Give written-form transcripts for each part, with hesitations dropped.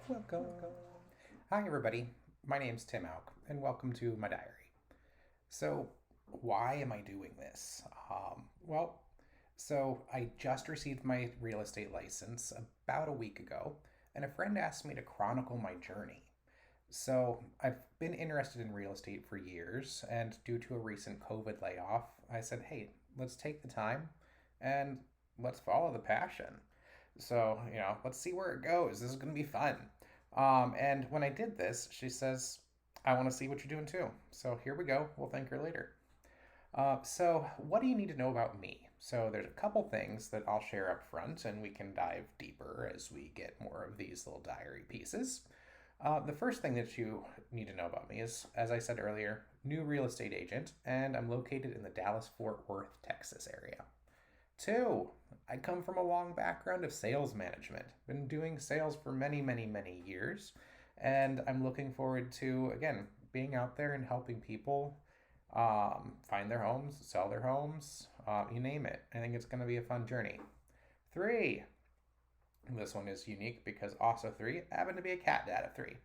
Welcome. Hi, everybody. My name's Tim Auk, and welcome to my diary. So, why am I doing this? Well, I just received my real estate license about a week ago, and a friend asked me to chronicle my journey. So, I've been interested in real estate for years, and due to a recent COVID layoff, I said, hey, let's take the time and let's follow the passion. So, let's see where it goes. This is going to be fun. And when I did this, she says, I want to see what you're doing too. So here we go. We'll thank her later. So, what do you need to know about me? So, there's a couple things that I'll share up front, and we can dive deeper as we get more of these little diary pieces. The first thing that you need to know about me is, as I said earlier, new real estate agent, and I'm located in the Dallas Fort Worth, Texas area. Two, I come from a long background of sales management. Been doing sales for many, many, many years. And I'm looking forward to, again, being out there and helping people find their homes, sell their homes, you name it. I think it's going to be a fun journey. Three, this one is unique because also three happened to be a cat dad of three.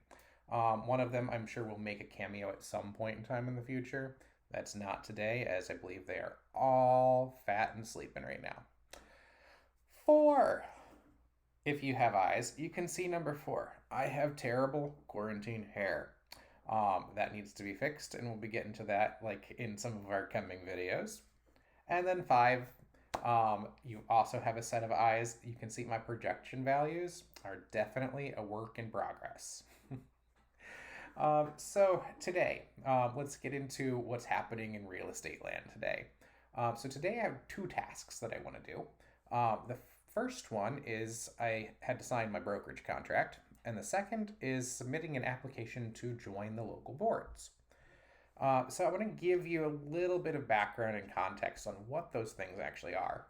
One of them I'm sure will make a cameo at some point in time in the future. That's not today, as I believe they are all fat and sleeping right now. Four. If you have eyes, you can see number four. I have terrible quarantine hair. That needs to be fixed, and we'll be getting to that like in some of our coming videos. And then five, you also have a set of eyes. You can see my projection values are definitely a work in progress. So today, let's get into what's happening in real estate land today. So today I have two tasks that I want to do. The first one is I had to sign my brokerage contract, and the second is submitting an application to join the local boards. So I want to give you a little bit of background and context on what those things actually are.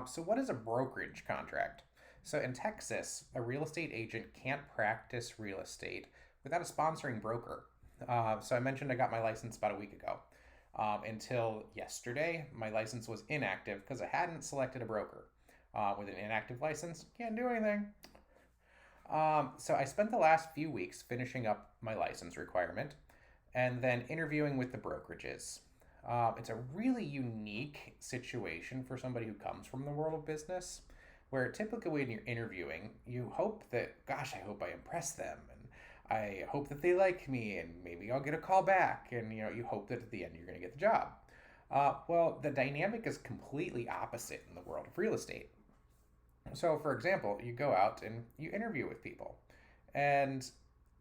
So what is a brokerage contract? So in Texas, a real estate agent can't practice real estate without a sponsoring broker. So I mentioned I got my license about a week ago. Until yesterday, my license was inactive because I hadn't selected a broker. With an inactive license, can't do anything. So I spent the last few weeks finishing up my license requirement and then interviewing with the brokerages. It's a really unique situation for somebody who comes from the world of business, where typically when you're interviewing, you hope that, gosh, I hope I impress them, and I hope that they like me, and maybe I'll get a call back, and you hope that at the end you're going to get the job. Well, the dynamic is completely opposite in the world of real estate. So, for example, you go out and you interview with people, and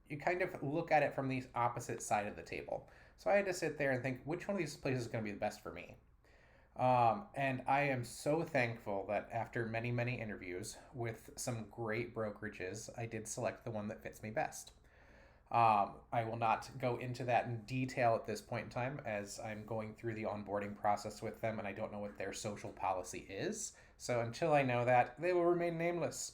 you kind of look at it from the opposite side of the table. So I had to sit there and think, which one of these places is going to be the best for me? And I am so thankful that after many, many interviews with some great brokerages, I did select the one that fits me best. I will not go into that in detail at this point in time as I'm going through the onboarding process with them and I don't know what their social policy is. So until I know that, they will remain nameless.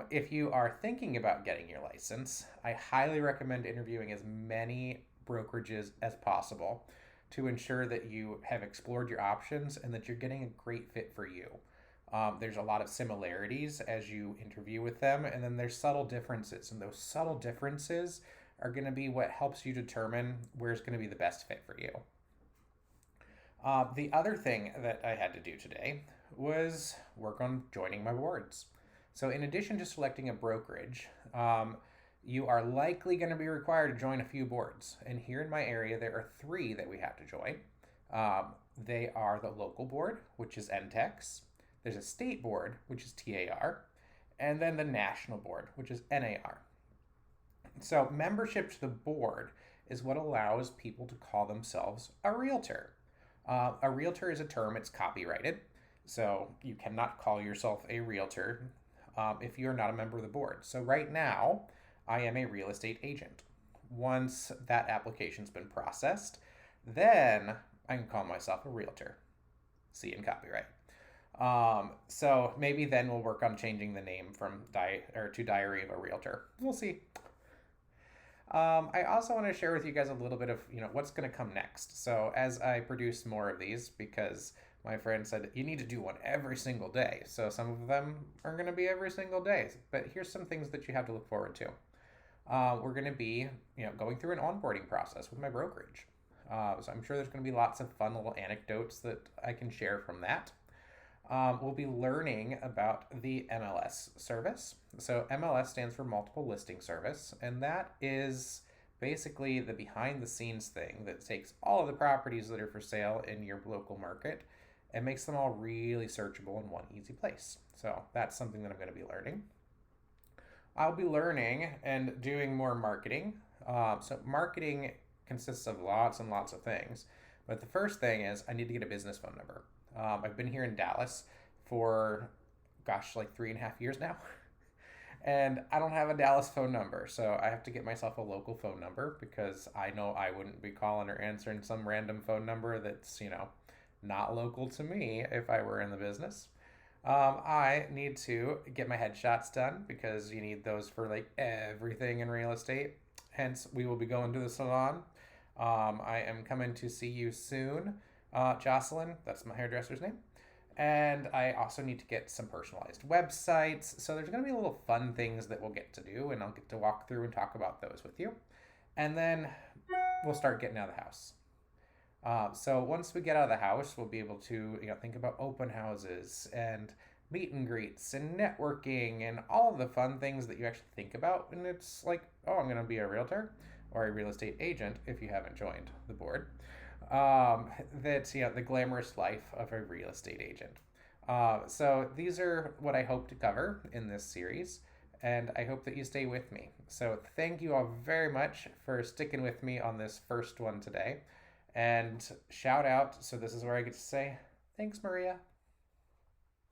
If you are thinking about getting your license, I highly recommend interviewing as many brokerages as possible to ensure that you have explored your options and that you're getting a great fit for you. There's a lot of similarities as you interview with them, and then there's subtle differences. And those subtle differences are going to be what helps you determine where's going to be the best fit for you. The other thing that I had to do today was work on joining my boards. So, in addition to selecting a brokerage, you are likely going to be required to join a few boards. And here in my area, there are three that we have to join. They are the local board, which is NTEX. There's a state board, which is TAR, and then the national board, which is NAR. So membership to the board is what allows people to call themselves a realtor. A realtor is a term, it's copyrighted, so you cannot call yourself a realtor if you're not a member of the board. So right now, I am a real estate agent. Once that application's been processed, then I can call myself a realtor. See in copyright. So maybe then we'll work on changing the name from to Diary of a Realtor. We'll see. I also want to share with you guys a little bit of what's going to come next. So as I produce more of these, because My friend said, you need to do one every single day. So some of them are going to be every single day. But here's some things that you have to look forward to. We're going to be, going through an onboarding process with my brokerage. So I'm sure there's going to be lots of fun little anecdotes that I can share from that. We'll be learning about the MLS service. So MLS stands for Multiple Listing Service, and that is basically the behind the scenes thing that takes all of the properties that are for sale in your local market and makes them all really searchable in one easy place. So that's something that I'm going to be learning. I'll be learning and doing more marketing. So marketing consists of lots and lots of things. But the first thing is I need to get a business phone number. I've been here in Dallas for, like 3.5 years now. And I don't have a Dallas phone number. So I have to get myself a local phone number because I know I wouldn't be calling or answering some random phone number that's, not local to me if I were in the business. I need to get my headshots done because you need those for like everything in real estate. Hence, we will be going to the salon. I am coming to see you soon. Jocelyn, that's my hairdresser's name. And I also need to get some personalized websites. So there's going to be little fun things that we'll get to do, and I'll get to walk through and talk about those with you. And then we'll start getting out of the house. So once we get out of the house, we'll be able to think about open houses and meet and greets and networking and all of the fun things that you actually think about. And it's like, oh, I'm going to be a realtor or a real estate agent if you haven't joined the board. That's the glamorous life of a real estate agent. So these are what I hope to cover in this series, and I hope that you stay with me. So thank you all very much for sticking with me on this first one today. And shout out, so this is where I get to say, thanks, Maria.